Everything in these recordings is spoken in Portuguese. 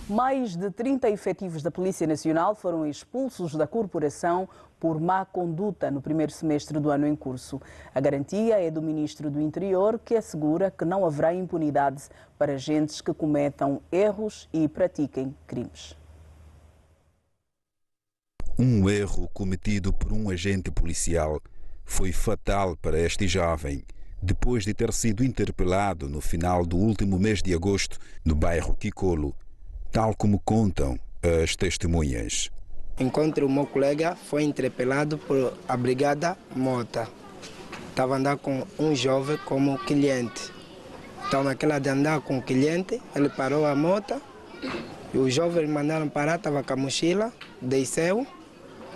Mais de 30 efetivos da Polícia Nacional foram expulsos da corporação por má conduta no primeiro semestre do ano em curso. A garantia é do Ministro do Interior, que assegura que não haverá impunidade para agentes que cometam erros e pratiquem crimes. Um erro cometido por um agente policial foi fatal para este jovem, depois de ter sido interpelado no final do último mês de agosto no bairro Kikolo, tal como contam as testemunhas. Encontro o meu colega, foi interpelado por a Brigada Mota. Estava andando com um jovem como cliente. Então, naquela de andar com o cliente, ele parou a moto e os jovens mandaram parar, estava com a mochila, desceu,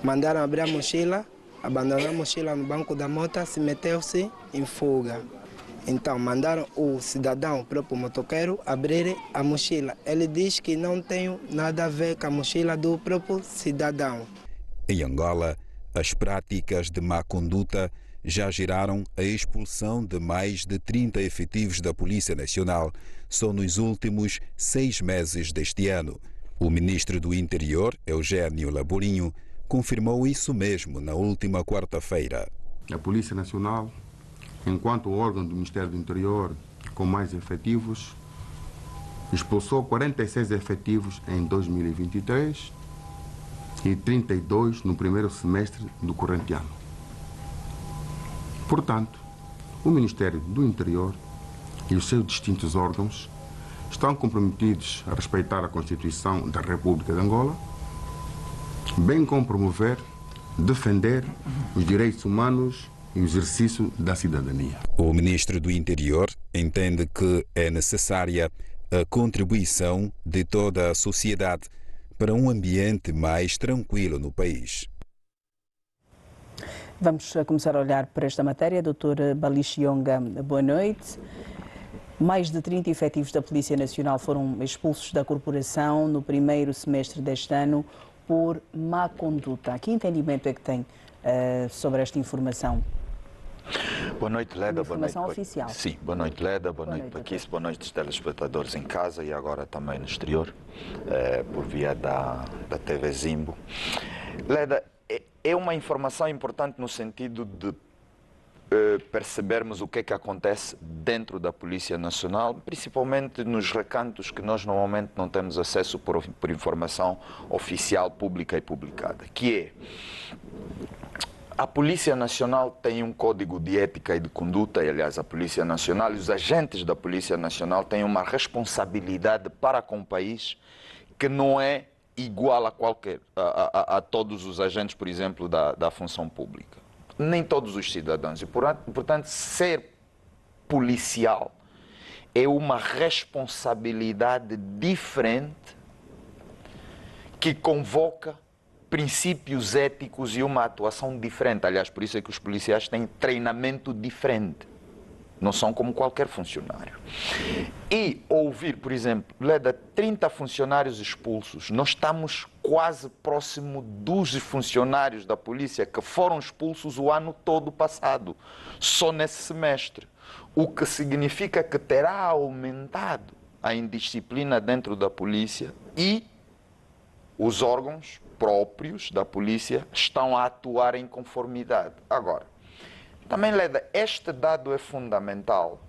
mandaram abrir a mochila, abandonou a mochila no banco da moto, se meteu-se em fuga. Então, mandaram o cidadão, o próprio motoqueiro, abrir a mochila. Ele diz que não tem nada a ver com a mochila do próprio cidadão. Em Angola, as práticas de má conduta já geraram a expulsão de mais de 30 efetivos da Polícia Nacional só nos últimos 6 meses deste ano. O ministro do Interior, Eugênio Laborinho, confirmou isso mesmo na última quarta-feira. A Polícia Nacional, enquanto órgão do Ministério do Interior com mais efetivos, expulsou 46 efetivos em 2023 e 32 no primeiro semestre do corrente ano. Portanto, o Ministério do Interior e os seus distintos órgãos estão comprometidos a respeitar a Constituição da República de Angola, bem como promover, defender os direitos humanos e o exercício da cidadania. O ministro do Interior entende que é necessária a contribuição de toda a sociedade para um ambiente mais tranquilo no país. Vamos começar a olhar para esta matéria. Dr. Balixionga, boa noite. Mais de 30 efetivos da Polícia Nacional foram expulsos da corporação no primeiro semestre deste ano por má conduta. Que entendimento é que tem sobre esta informação? Boa noite, Leda. Boa noite. Informação oficial. Sim, boa noite, Leda. Boa noite, Paquis. Boa noite, telespectadores em casa e agora também no exterior, por via da TV Zimbo. Leda, é uma informação importante no sentido de percebermos o que é que acontece dentro da Polícia Nacional, principalmente nos recantos que nós normalmente não temos acesso por informação oficial, pública e publicada, que é: a Polícia Nacional tem um código de ética e de conduta, e aliás a Polícia Nacional e os agentes da Polícia Nacional têm uma responsabilidade para com o país que não é igual a todos os agentes, por exemplo, da função pública. Nem todos os cidadãos. E, portanto, ser policial é uma responsabilidade diferente que convoca princípios éticos e uma atuação diferente. Aliás, por isso é que os policiais têm treinamento diferente. Não são como qualquer funcionário. E ouvir, por exemplo, Leda, 30 funcionários expulsos, nós estamos quase próximo dos funcionários da polícia que foram expulsos o ano todo passado, só nesse semestre. O que significa que terá aumentado a indisciplina dentro da polícia e os órgãos próprios da polícia estão a atuar em conformidade. Agora, também, Leda, este dado é fundamental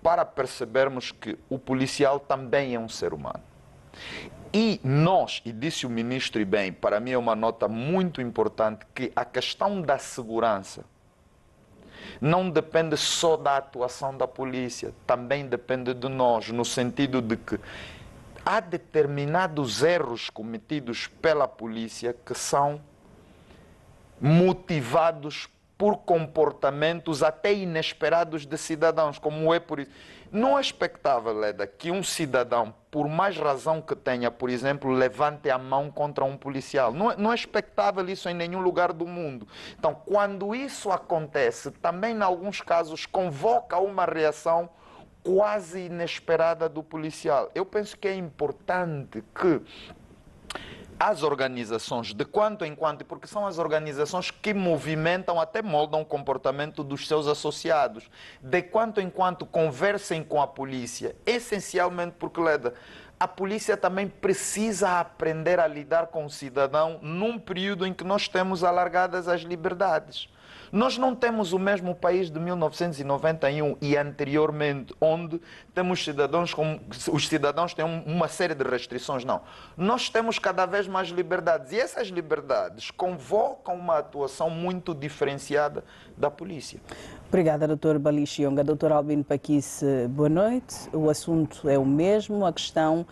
para percebermos que o policial também é um ser humano. E nós, e disse o ministro e bem, para mim é uma nota muito importante, que a questão da segurança não depende só da atuação da polícia, também depende de nós, no sentido de que há determinados erros cometidos pela polícia que são motivados por comportamentos até inesperados de cidadãos, como é por isso. Não é expectável, Leda, que um cidadão, por mais razão que tenha, por exemplo, levante a mão contra um policial. Não é expectável isso em nenhum lugar do mundo. Então, quando isso acontece, também, em alguns casos, convoca uma reação quase inesperada do policial. Eu penso que é importante que as organizações, de quanto em quanto, porque são as organizações que movimentam, até moldam o comportamento dos seus associados, de quanto em quanto conversem com a polícia, essencialmente porque, Leda, a polícia também precisa aprender a lidar com o cidadão num período em que nós temos alargadas as liberdades. Nós não temos o mesmo país de 1991 e anteriormente, onde temos cidadãos como os cidadãos têm uma série de restrições. Não. Nós temos cada vez mais liberdades e essas liberdades convocam uma atuação muito diferenciada da polícia. Obrigada, Dr. Balixionga. Dr. Albino Paquice, boa noite. O assunto é o mesmo, a questão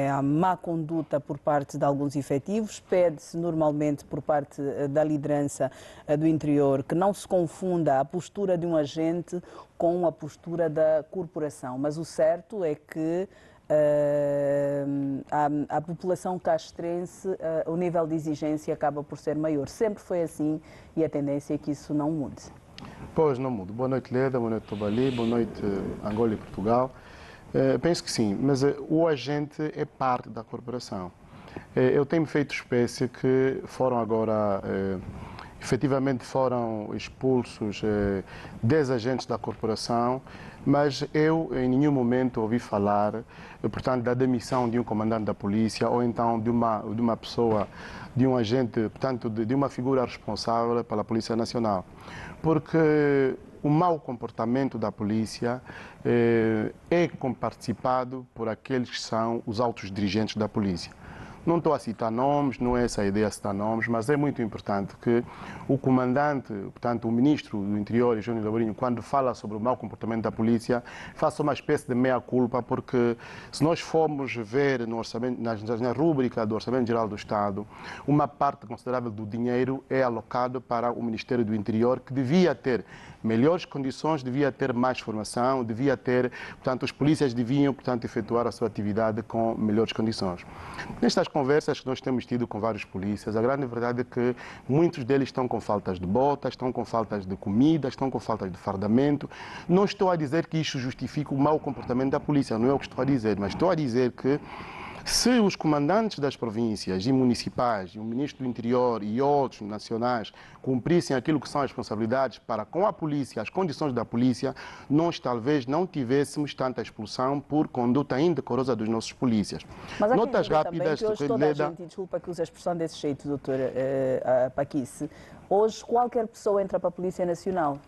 a má conduta por parte de alguns efetivos. Pede-se normalmente por parte da liderança do interior que não se confunda a postura de um agente com a postura da corporação, mas o certo é que a população castrense, o nível de exigência acaba por ser maior. Sempre foi assim e a tendência é que isso não mude. Pois, não muda. Boa noite, Leda, boa noite, Tobali, boa noite, Angola e Portugal. Penso que sim, mas o agente é parte da corporação. Eu tenho feito espécie que foram agora, efetivamente foram expulsos 10 agentes da corporação, mas eu em nenhum momento ouvi falar, portanto, da demissão de um comandante da polícia ou então de uma pessoa, de um agente, portanto, de uma figura responsável pela Polícia Nacional. Porque o mau comportamento da polícia é comparticipado por aqueles que são os altos dirigentes da polícia. Não estou a citar nomes, não é essa a ideia de citar nomes, mas é muito importante que o comandante, portanto, o ministro do Interior, Júnior Lourinho, quando fala sobre o mau comportamento da polícia, faça uma espécie de meia-culpa, porque se nós formos ver no orçamento, na rúbrica do Orçamento Geral do Estado, uma parte considerável do dinheiro é alocado para o Ministério do Interior, que devia ter melhores condições, devia ter mais formação, devia ter, portanto, os polícias deviam, portanto, efetuar a sua atividade com melhores condições. Nestas conversas que nós temos tido com vários polícias, a grande verdade é que muitos deles estão com faltas de botas, estão com faltas de comida, estão com faltas de fardamento. Não estou a dizer que isto justifica o mau comportamento da polícia, não é o que estou a dizer, mas estou a dizer que se os comandantes das províncias e municipais, e o ministro do Interior e outros nacionais cumprissem aquilo que são as responsabilidades para com a polícia, as condições da polícia, nós talvez não tivéssemos tanta expulsão por conduta indecorosa dos nossos polícias. Mas notas rápidas que hoje toda a gente, desculpa que use a expressão desse jeito, doutora Paquice, hoje qualquer pessoa entra para a Polícia Nacional.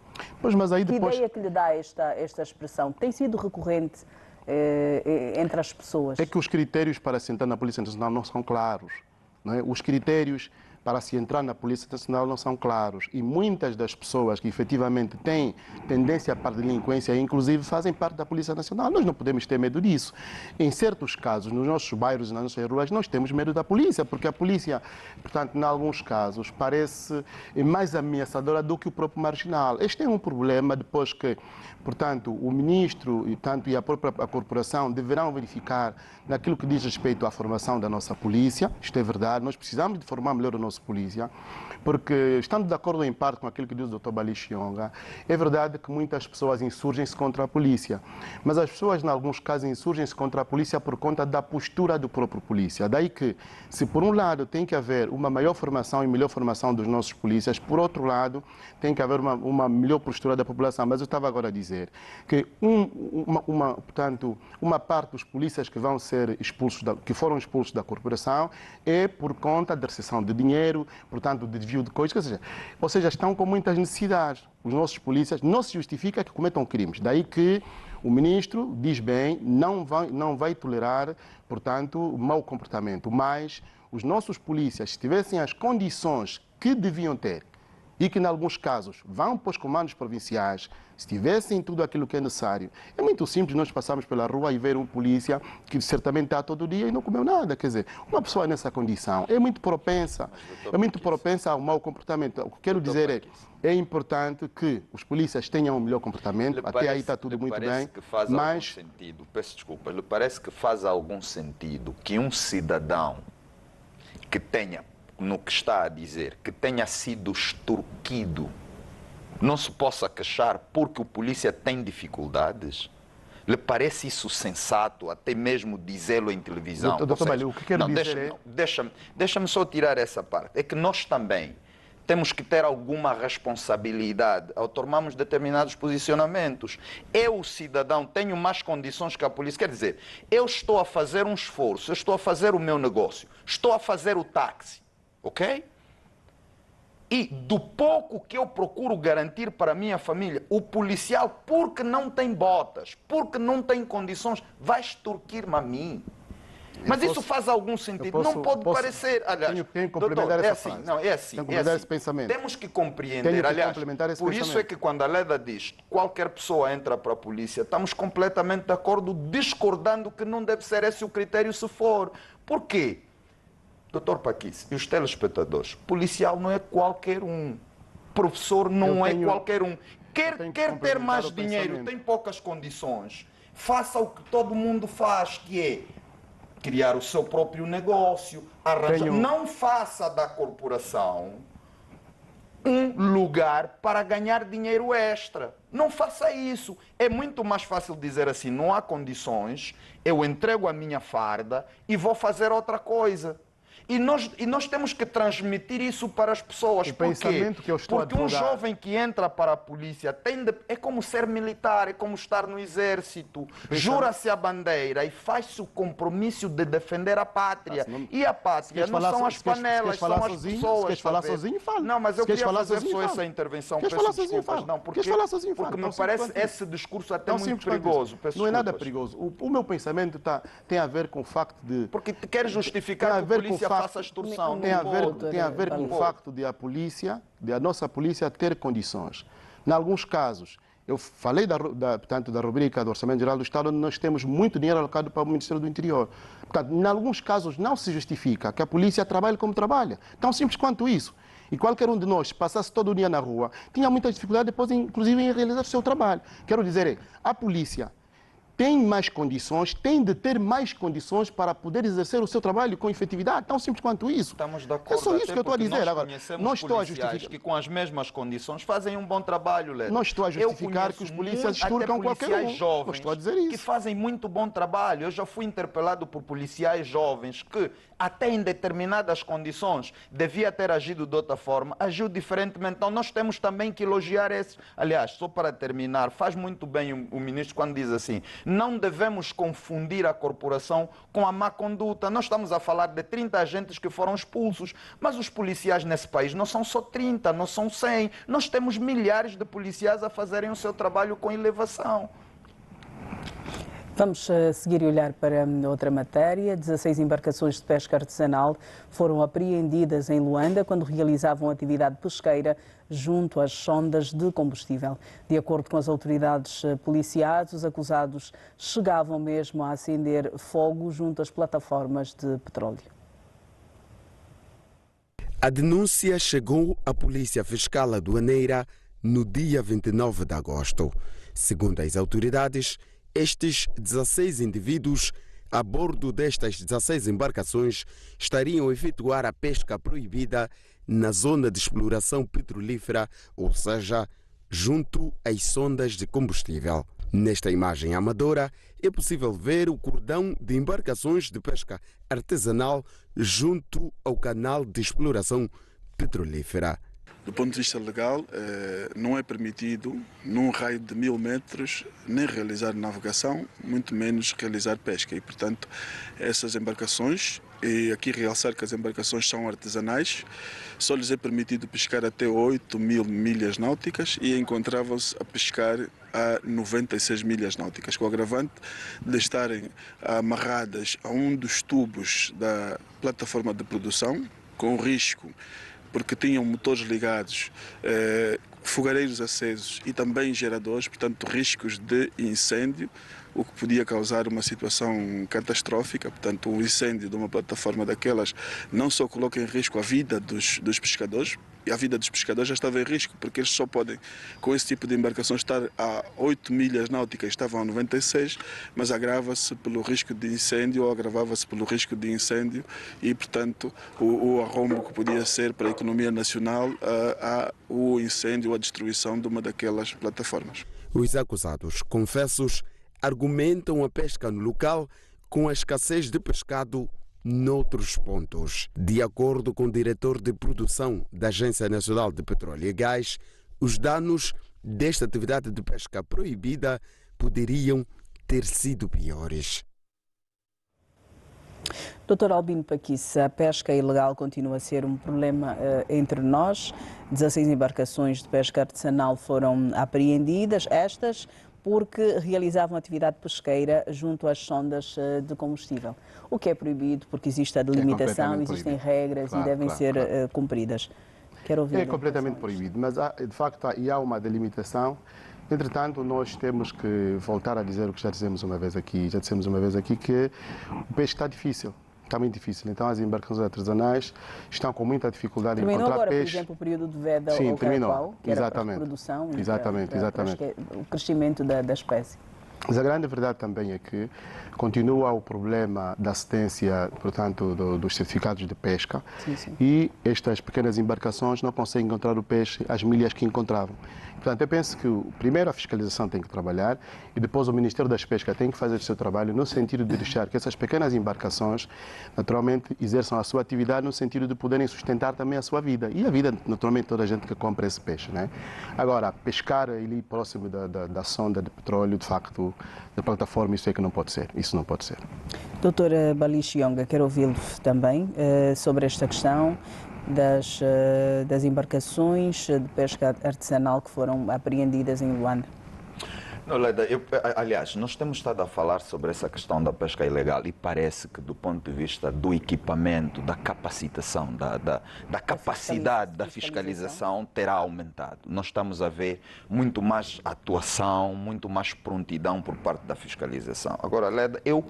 Pois, mas aí depois... Que ideia que lhe dá esta expressão? Tem sido recorrente entre as pessoas? É que os critérios para se entrar na Polícia Nacional não são claros. Não é? Os critérios para se entrar na Polícia Nacional não são claros. E muitas das pessoas que efetivamente têm tendência para a delinquência, inclusive, fazem parte da Polícia Nacional. Nós não podemos ter medo disso. Em certos casos, nos nossos bairros e nas nossas ruas, nós temos medo da polícia, porque a polícia, portanto, em alguns casos, parece mais ameaçadora do que o próprio marginal. Este é um problema depois que, portanto, o ministro e a própria corporação deverão verificar naquilo que diz respeito à formação da nossa polícia. Isto é verdade, nós precisamos de formar melhor a nossa polícia, porque, estando de acordo em parte com aquilo que diz o Dr. Balixionga, é verdade que muitas pessoas insurgem-se contra a polícia, mas as pessoas, em alguns casos, insurgem-se contra a polícia por conta da postura do próprio polícia. Daí que, se por um lado tem que haver uma maior formação e melhor formação dos nossos polícias, por outro lado tem que haver uma melhor postura da população. Mas eu estava agora a dizer que portanto, uma parte dos polícias que vão ser expulsos, que foram expulsos da corporação, é por conta da recepção de dinheiro, portanto, de desvio de coisas, ou seja, estão com muitas necessidades. Os nossos polícias não se justifica que cometam crimes. Daí que o ministro diz bem, não vai tolerar, portanto, mau comportamento. Mas os nossos polícias, se tivessem as condições que deviam ter, e que, em alguns casos, vão para os comandos provinciais, se tivessem tudo aquilo que é necessário. É muito simples nós passarmos pela rua e ver um polícia que certamente está todo dia e não comeu nada. Quer dizer, uma pessoa nessa condição é muito propensa ao mau comportamento. O que quero dizer é importante que os polícias tenham um melhor comportamento, até aí está tudo muito bem, mas... Peço desculpa, lhe parece que faz algum sentido que um cidadão que tenha, no que está a dizer, que tenha sido extorquido, não se possa queixar porque o polícia tem dificuldades? Lhe parece isso sensato, até mesmo dizê-lo em televisão? Doutor Balho, o que quero dizer Deixa-me só tirar essa parte. É que nós também temos que ter alguma responsabilidade ao tomarmos determinados posicionamentos. Eu, o cidadão, tenho mais condições que a polícia. Quer dizer, eu estou a fazer um esforço, eu estou a fazer o meu negócio, estou a fazer o táxi, ok? E do pouco que eu procuro garantir para a minha família, o policial, porque não tem botas, porque não tem condições, vai extorquir-me a mim. Mas isso faz algum sentido? Não pode parecer. Aliás, tenho que complementar essa frase. Não, é assim. Tenho que complementar esse pensamento. Temos que compreender. Aliás, por isso é que quando a Leda diz qualquer pessoa entra para a polícia, estamos completamente de acordo, discordando que não deve ser esse o critério se for. Por quê? Doutor Paquice e os telespectadores, policial não é qualquer um. Professor não é qualquer um. Quer ter mais dinheiro, tem poucas condições. Faça o que todo mundo faz, que é criar o seu próprio negócio, arranjar. Não faça da corporação um lugar para ganhar dinheiro extra. Não faça isso. É muito mais fácil dizer assim, não há condições, eu entrego a minha farda e vou fazer outra coisa. E nós temos que transmitir isso para as pessoas. Por quê? Porque um jovem que entra para a polícia é como ser militar, é como estar no exército. Jura-se a bandeira e faz-se o compromisso de defender a pátria. E a pátria não são as panelas, são as pessoas. Se queres falar sozinho, fala. Não, mas eu queria fazer só essa intervenção. Peço desculpas. Não, porque me parece esse discurso até muito perigoso. Não é nada perigoso. O meu pensamento tem a ver com o facto de... Porque quer justificar que a polícia faça extorsão. Tem a ver com o facto de a nossa polícia ter condições. Em alguns casos, eu falei portanto, da rubrica do Orçamento Geral do Estado, onde nós temos muito dinheiro alocado para o Ministério do Interior. Portanto, em alguns casos não se justifica que a polícia trabalhe como trabalha. Tão simples quanto isso. E qualquer um de nós passasse todo o dia na rua, tinha muita dificuldade depois, inclusive, em realizar o seu trabalho. Quero dizer, a polícia tem mais condições, tem de ter mais condições para poder exercer o seu trabalho com efetividade, tão simples quanto isso. Estamos de acordo. É só isso que eu estou a dizer. Agora, não estou a justificar que com as mesmas condições fazem um bom trabalho, Leda. Não estou a justificar que os polícias extorcam qualquer um. Jovens não estou a dizer isso. Que fazem muito bom trabalho. Eu já fui interpelado por policiais jovens que, até em determinadas condições, devia ter agido de outra forma, agiu diferentemente. Então nós temos também que elogiar esses. Aliás, só para terminar, faz muito bem o ministro quando diz assim: não devemos confundir a corporação com a má conduta. Nós estamos a falar de 30 agentes que foram expulsos, mas os policiais nesse país não são só 30, não são 100. Nós temos milhares de policiais a fazerem o seu trabalho com elevação. Vamos seguir e olhar para outra matéria. 16 embarcações de pesca artesanal foram apreendidas em Luanda quando realizavam atividade pesqueira junto às sondas de combustível. De acordo com as autoridades policiais, os acusados chegavam mesmo a acender fogo junto às plataformas de petróleo. A denúncia chegou à Polícia Fiscal Aduaneira no dia 29 de agosto. Segundo as autoridades, estes 16 indivíduos, a bordo destas 16 embarcações, estariam a efetuar a pesca proibida na zona de exploração petrolífera, ou seja, junto às sondas de combustível. Nesta imagem amadora, é possível ver o cordão de embarcações de pesca artesanal junto ao canal de exploração petrolífera. Do ponto de vista legal, não é permitido, num raio de 1000 metros, nem realizar navegação, muito menos realizar pesca. E, portanto, essas embarcações, e aqui realçar que as embarcações são artesanais, só lhes é permitido pescar até 8.000 milhas náuticas e encontravam-se a pescar a 96 milhas náuticas, com o agravante de estarem amarradas a um dos tubos da plataforma de produção, com risco, porque tinham motores ligados, fogareiros acesos e também geradores, portanto riscos de incêndio, o que podia causar uma situação catastrófica. Portanto, um incêndio de uma plataforma daquelas não só coloca em risco a vida dos pescadores, e a vida dos pescadores já estava em risco, porque eles só podem, com esse tipo de embarcações, estar a 8 milhas náuticas, estavam a 96, mas agrava-se pelo risco de incêndio, ou agravava-se pelo risco de incêndio, e, portanto, o arrombo que podia ser para a economia nacional o incêndio ou a destruição de uma daquelas plataformas. Os acusados, confessos, argumentam a pesca no local com a escassez de pescado noutros pontos. De acordo com o diretor de produção da Agência Nacional de Petróleo e Gás, os danos desta atividade de pesca proibida poderiam ter sido piores. Dr. Albino Paquice, a pesca ilegal continua a ser um problema entre nós. 16 embarcações de pesca artesanal foram apreendidas, estas porque realizavam atividade pesqueira junto às sondas de combustível. O que é proibido, porque existe a delimitação, existem regras e devem ser cumpridas. Quero ouvir. É completamente proibido, mas de facto há uma delimitação. Entretanto, nós temos que voltar a dizer o que já dissemos uma vez aqui, que o peixe está difícil. Está muito difícil. Então, as embarcações artesanais estão com muita dificuldade em encontrar agora, peixe. Por exemplo, o período de veda Sim, terminou. Carapau, que era para a produção e Exatamente. para o crescimento da espécie. Mas a grande verdade também é que continua o problema da assistência, portanto, dos certificados de pesca. Sim. E estas pequenas embarcações não conseguem encontrar o peixe às milhas que encontravam. Portanto, eu penso que primeiro a fiscalização tem que trabalhar e depois o Ministério das Pescas tem que fazer o seu trabalho no sentido de deixar que essas pequenas embarcações, naturalmente, exerçam a sua atividade no sentido de poderem sustentar também a sua vida. E a vida, naturalmente, toda a gente que compra esse peixe, né? Agora, pescar ali próximo da sonda de petróleo, de facto, da plataforma, isso é que não pode ser. Isso não pode ser. Doutora Balixionga, quero ouvi-lo também sobre esta questão das embarcações de pesca artesanal que foram apreendidas em Luanda. Não, Leda, aliás, nós temos estado a falar sobre essa questão da pesca ilegal e parece que do ponto de vista do equipamento, da capacitação, da capacidade da fiscalização terá aumentado. Nós estamos a ver muito mais atuação, muito mais prontidão por parte da fiscalização. Agora, Leda, eu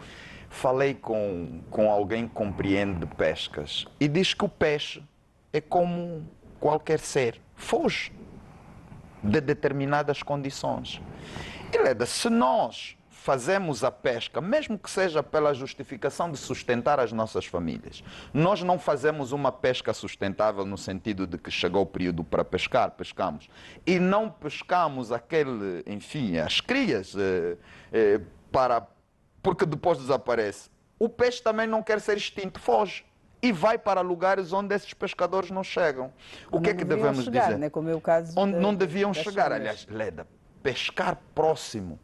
falei com alguém que compreende pescas e diz que o peixe é como qualquer ser, foge de determinadas condições. E Leda, se nós fazemos a pesca, mesmo que seja pela justificação de sustentar as nossas famílias, nós não fazemos uma pesca sustentável no sentido de que chegou o período para pescar, pescamos, e não pescamos as crias porque depois desaparece. O peixe também não quer ser extinto, foge. E vai para lugares onde esses pescadores não chegam. O que é que devemos dizer? Né? Como é o caso onde não deviam chegar. Aliás, Leda, pescar próximo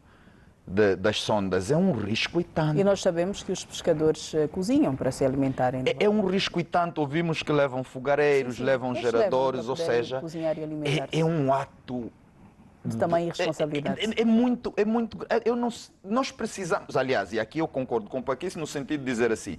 das sondas é um risco e tanto. E nós sabemos que os pescadores cozinham para se alimentarem. É um risco e tanto. Ouvimos que levam fogareiros, levam geradores, ou seja, é um ato de tamanha responsabilidade. Nós precisamos, aliás, e aqui eu concordo com o Paquice no sentido de dizer assim,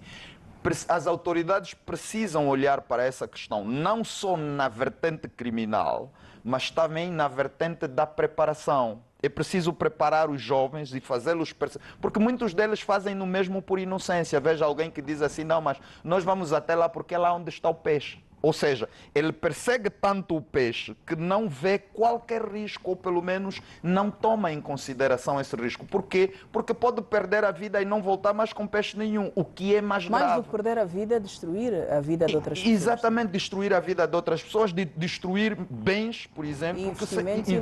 as autoridades precisam olhar para essa questão, não só na vertente criminal, mas também na vertente da preparação. É preciso preparar os jovens e fazê-los perceber, porque muitos deles fazem no mesmo por inocência. Veja alguém que diz assim, não, mas nós vamos até lá porque é lá onde está o peixe. Ou seja, ele persegue tanto o peixe que não vê qualquer risco, ou pelo menos não toma em consideração esse risco. Por quê? Porque pode perder a vida e não voltar mais com peixe nenhum, o que é mais grave. Mais do que perder a vida, destruir a vida de outras pessoas. Exatamente, destruir a vida de outras pessoas, destruir bens, por exemplo, investimentos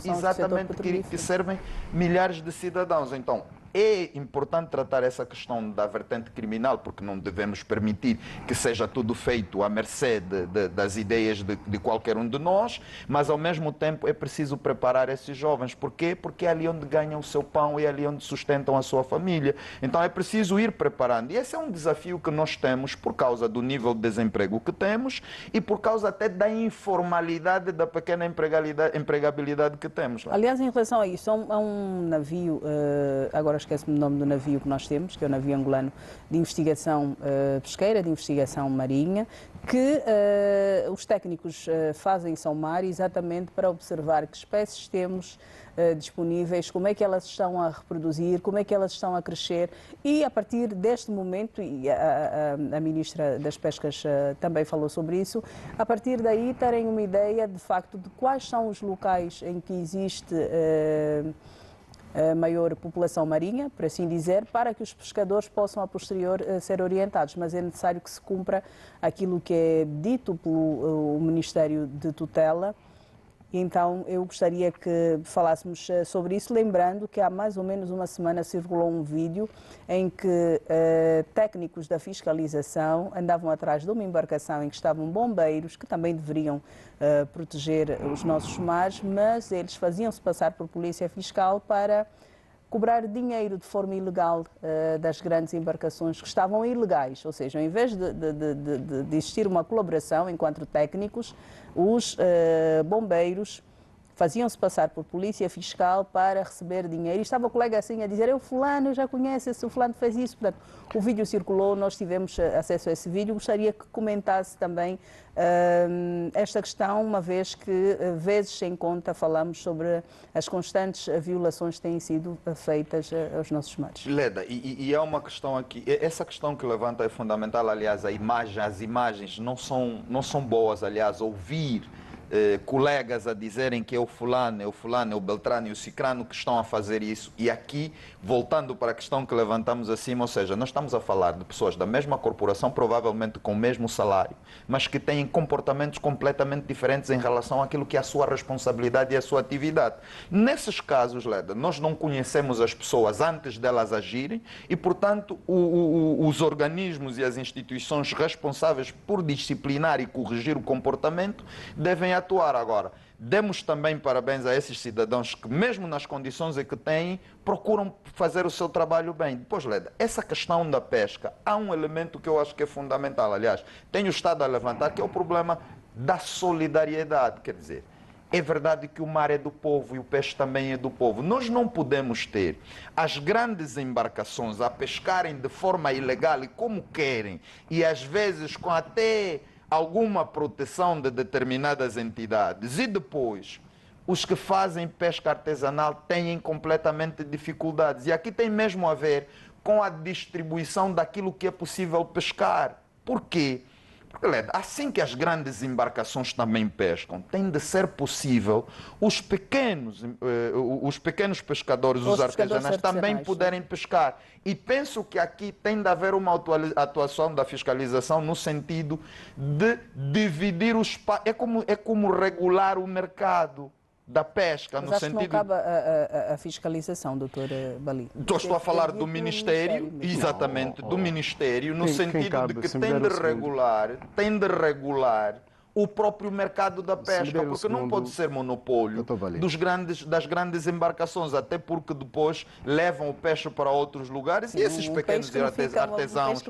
exatamente, que servem milhares de cidadãos. Então, é importante tratar essa questão da vertente criminal, porque não devemos permitir que seja tudo feito à mercê das ideias de qualquer um de nós, mas ao mesmo tempo é preciso preparar esses jovens. Por quê? Porque é ali onde ganham o seu pão e é ali onde sustentam a sua família. Então é preciso ir preparando. E esse é um desafio que nós temos por causa do nível de desemprego que temos e por causa até da informalidade, da pequena empregabilidade que temos. Aliás, em relação a isso, há um navio, agora esquece-me o nome do navio que nós temos, que é o navio angolano de investigação pesqueira, de investigação marinha, que os técnicos fazem em São Mar exatamente para observar que espécies temos disponíveis, como é que elas estão a reproduzir, como é que elas estão a crescer e a partir deste momento, e a Ministra das Pescas também falou sobre isso, a partir daí terem uma ideia de facto de quais são os locais em que existe a maior população marinha, por assim dizer, para que os pescadores possam a posterior ser orientados, mas é necessário que se cumpra aquilo que é dito pelo Ministério de Tutela E então eu gostaria que falássemos sobre isso, lembrando que há mais ou menos uma semana circulou um vídeo em que técnicos da fiscalização andavam atrás de uma embarcação em que estavam bombeiros, que também deveriam proteger os nossos mares, mas eles faziam-se passar por polícia fiscal para cobrar dinheiro de forma ilegal das grandes embarcações que estavam ilegais. Ou seja, em vez de existir uma colaboração enquanto técnicos, os bombeiros faziam-se passar por polícia fiscal para receber dinheiro. E estava o colega assim a dizer, eu fulano, eu já conheço, esse fulano fez isso. Portanto, o vídeo circulou, nós tivemos acesso a esse vídeo. Gostaria que comentasse também esta questão, uma vez que, vezes sem conta, falamos sobre as constantes violações que têm sido feitas aos nossos mares. Leda, e há uma questão aqui, essa questão que levanta é fundamental, aliás, as imagens não são boas, aliás, ouvir colegas a dizerem que é o fulano, é o Beltrano e o Cicrano que estão a fazer isso. E aqui, voltando para a questão que levantamos acima, ou seja, nós estamos a falar de pessoas da mesma corporação, provavelmente com o mesmo salário, mas que têm comportamentos completamente diferentes em relação àquilo que é a sua responsabilidade e a sua atividade. Nesses casos, Leda, nós não conhecemos as pessoas antes delas agirem e, portanto, os organismos e as instituições responsáveis por disciplinar e corrigir o comportamento devem atuar. Agora, demos também parabéns a esses cidadãos que, mesmo nas condições em que têm, procuram fazer o seu trabalho bem. Depois, Leda, essa questão da pesca, há um elemento que eu acho que é fundamental, aliás, tenho estado a levantar, que é o problema da solidariedade. Quer dizer, é verdade que o mar é do povo e o peixe também é do povo. Nós não podemos ter as grandes embarcações a pescarem de forma ilegal e como querem, e às vezes com até alguma proteção de determinadas entidades, e depois os que fazem pesca artesanal têm completamente dificuldades. E aqui tem mesmo a ver com a distribuição daquilo que é possível pescar. Por quê? Porque, Leda, assim que as grandes embarcações também pescam, tem de ser possível os pequenos pescadores, os artesanais, também poderem pescar. E penso que aqui tem de haver uma atuação da fiscalização no sentido de dividir os... É como regular o mercado da pesca, mas no acho sentido... que não cabe a fiscalização, doutor Bali. Estou a falar do Ministério, exatamente, do Ministério, no sentido de que tem de regular o próprio mercado da pesca, porque não pode ser monopólio das grandes embarcações, até porque depois levam o peixe para outros lugares e esses pequenos artesãos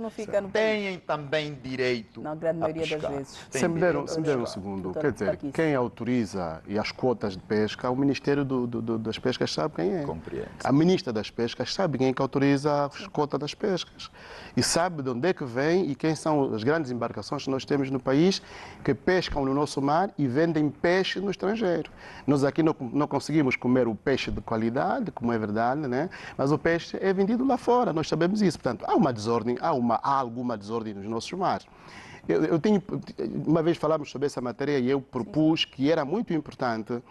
têm também direito a pescar. Se me der um segundo, quer dizer, quem autoriza e as quotas de pesca, o Ministério das Pescas sabe quem é. Compreendo. A Ministra das Pescas sabe quem é que autoriza as quotas das pescas. E sabe de onde é que vem e quem são as grandes embarcações que nós temos no país que pescam no nosso mar e vendem peixe no estrangeiro. Nós aqui não conseguimos comer o peixe de qualidade, como é verdade, né? Mas o peixe é vendido lá fora, nós sabemos isso. Portanto, há uma desordem, há alguma desordem nos nossos mares. Uma vez falamos sobre essa matéria e eu propus que era muito importante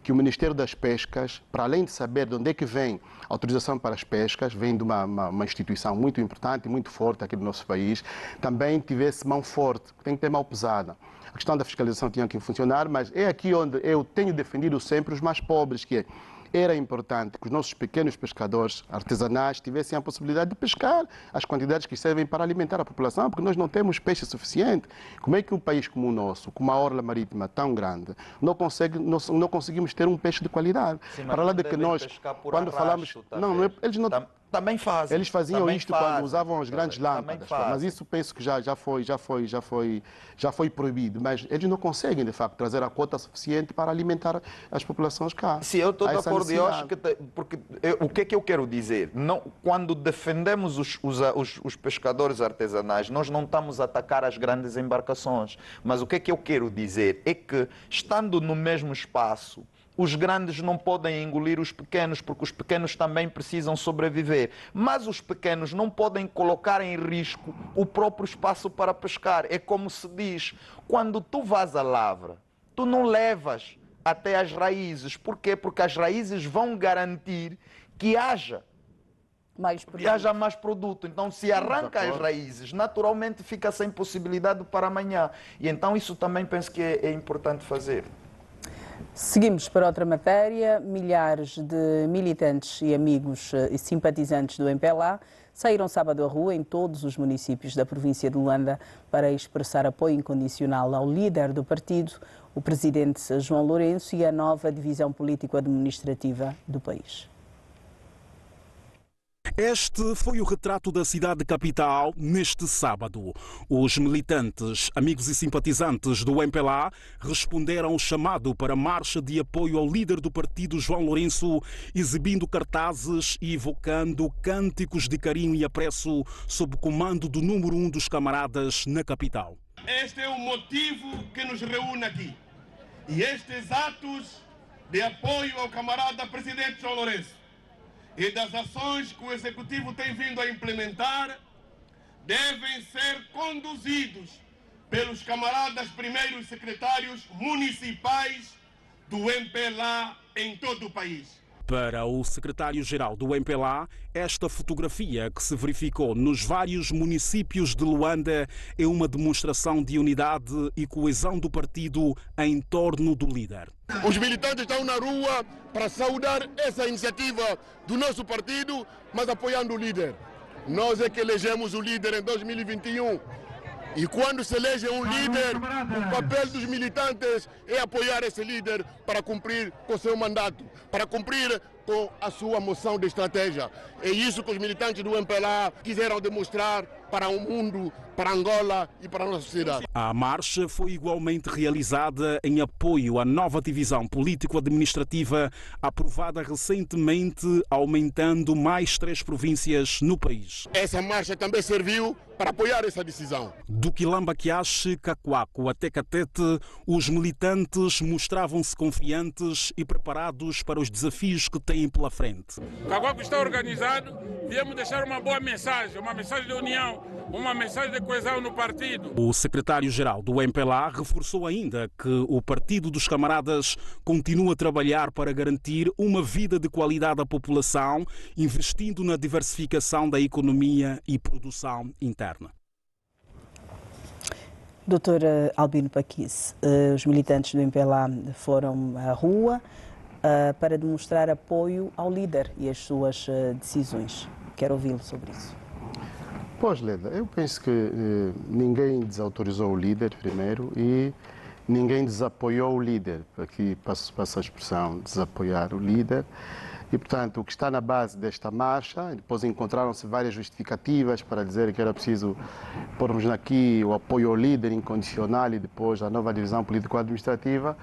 que o Ministério das Pescas, para além de saber de onde é que vem a autorização para as pescas, vem de uma instituição muito importante, muito forte aqui no nosso país, também tivesse mão forte, tem que ter mão pesada. A questão da fiscalização tinha que funcionar, mas é aqui onde eu tenho defendido sempre os mais pobres, que era importante que os nossos pequenos pescadores artesanais tivessem a possibilidade de pescar as quantidades que servem para alimentar a população, porque nós não temos peixe suficiente. Como é que um país como o nosso, com uma orla marítima tão grande, não conseguimos ter um peixe de qualidade? Sim, para lá de que nós, quando falamos... Eles não... Também fazem. Eles faziam isto quando usavam as grandes lâmpadas, mas isso penso que já foi proibido. Mas eles não conseguem, de facto, trazer a cota suficiente para alimentar as populações cá. Sim, eu estou de acordo. Eu acho que o que é que eu quero dizer? Não, quando defendemos os pescadores artesanais, nós não estamos a atacar as grandes embarcações. Mas o que é que eu quero dizer é que, estando no mesmo espaço, os grandes não podem engolir os pequenos, porque os pequenos também precisam sobreviver. Mas os pequenos não podem colocar em risco o próprio espaço para pescar. É como se diz, quando tu vas à lavra, tu não levas até as raízes. Por quê? Porque as raízes vão garantir que haja mais produto. Então, se arranca as raízes, naturalmente fica sem possibilidade para amanhã. E então isso também penso que é importante fazer. Seguimos para outra matéria. Milhares de militantes e amigos e simpatizantes do MPLA saíram sábado à rua em todos os municípios da província de Luanda para expressar apoio incondicional ao líder do partido, o presidente João Lourenço, e à nova divisão político-administrativa do país. Este foi o retrato da cidade capital neste sábado. Os militantes, amigos e simpatizantes do MPLA responderam ao chamado para a marcha de apoio ao líder do partido, João Lourenço, exibindo cartazes e evocando cânticos de carinho e apreço sob o comando do número 1 dos camaradas na capital. Este é o motivo que nos reúne aqui. E estes atos de apoio ao camarada presidente João Lourenço e das ações que o Executivo tem vindo a implementar devem ser conduzidos pelos camaradas primeiros secretários municipais do MPLA em todo o país. Para o secretário-geral do MPLA, esta fotografia que se verificou nos vários municípios de Luanda é uma demonstração de unidade e coesão do partido em torno do líder. Os militantes estão na rua para saudar essa iniciativa do nosso partido, mas apoiando o líder. Nós é que elegemos o líder em 2021. E quando se elege um líder, o papel dos militantes é apoiar esse líder para cumprir com o seu mandato, para cumprir com a sua moção de estratégia. É isso que os militantes do MPLA quiseram demonstrar para o mundo, para Angola e para a nossa sociedade. A marcha foi igualmente realizada em apoio à nova divisão político-administrativa aprovada recentemente, aumentando mais 3 províncias no país. Essa marcha também serviu para apoiar essa decisão. Do Quilamba Quiache, Cacoaco até Catete, os militantes mostravam-se confiantes e preparados para os desafios que têm pela frente. Cacoaco está organizado, viemos deixar uma boa mensagem, uma mensagem de união, uma mensagem de coesão no partido. O secretário-geral do MPLA reforçou ainda que o Partido dos Camaradas continua a trabalhar para garantir uma vida de qualidade à população, investindo na diversificação da economia e produção interna. Doutor Albino Paquice, os militantes do MPLA foram à rua para demonstrar apoio ao líder e às suas decisões. Quero ouvi-lo sobre isso. Pois, Leda, eu penso que ninguém desautorizou o líder, primeiro, e ninguém desapoiou o líder. Aqui passo a expressão, desapoiar o líder. E, portanto, o que está na base desta marcha, depois encontraram-se várias justificativas para dizer que era preciso pormos aqui o apoio ao líder incondicional e depois a nova divisão político-administrativa.